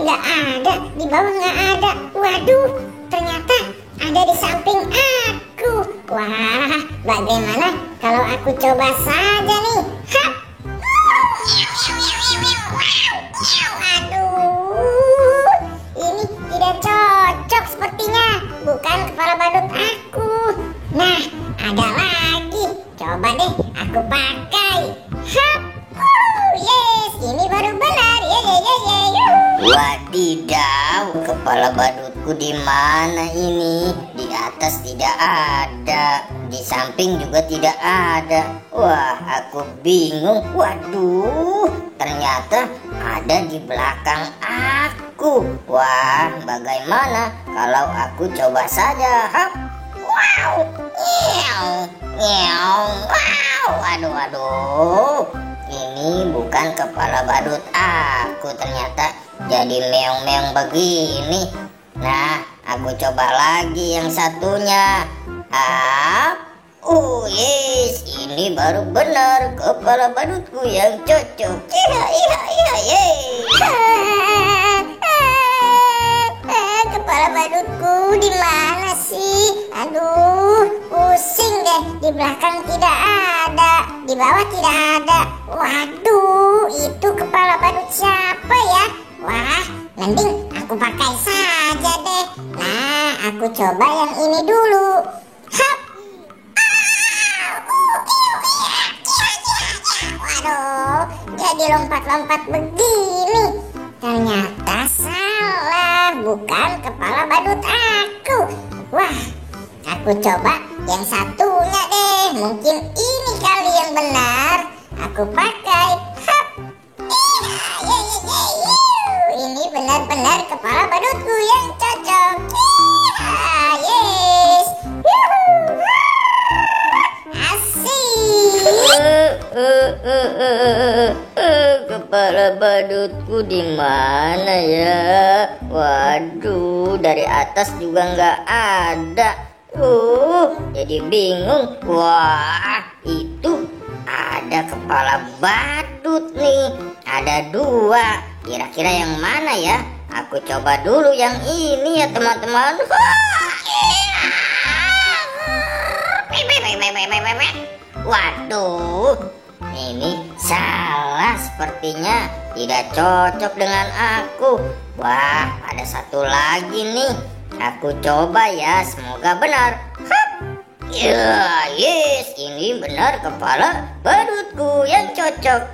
nggak ada, di bawah nggak ada. Waduh, ternyata ada di samping aku. Wah, bagaimana kalau aku coba saja nih? Hap! Aduh, ini tidak cocok sepertinya. Bukan kepala badut aku. Nah, ada lagi. Coba deh aku pakai. Hap! Yes, ini baru benar. Wadidaw, kepala badutku di mana ini? Di atas tidak ada, di samping juga tidak ada. Wah, aku bingung. Waduh, ternyata ada di belakang aku. Wah, bagaimana kalau aku coba saja? Hap. Wow, wow, aduh. Ini bukan kepala badut aku, ternyata jadi meong-meong begini. Nah, aku coba lagi yang satunya. Yes, ini baru benar kepala badutku yang cocok. Kepala badutku di mana sih? Aduh, pusing deh. Di belakang tidak ada, di bawah tidak ada. Waduh, itu kepala badut siapa ya? Wah, mending aku pakai saja deh. Nah, aku coba yang ini dulu. Hap! Waduh, jadi lompat-lompat begini. Ternyata salah, bukan kepala badut aku. Wah, aku coba yang satunya deh. Mungkin ini kali yang benar. Aku pakai. Hap! Ini benar-benar kepala badutku yang cocok. Yes. Asik. Kepala badutku di mana ya? Waduh, dari atas juga nggak ada. Jadi bingung. Wah, itu ada kepala badut nih. Ada dua. Kira-kira yang mana ya? Aku coba dulu yang ini ya teman-teman. Waduh, ini salah sepertinya. Tidak cocok dengan aku. Wah, ada satu lagi nih. Aku coba ya, semoga benar. Hap! Ya, yes, ini benar kepala badutku yang cocok.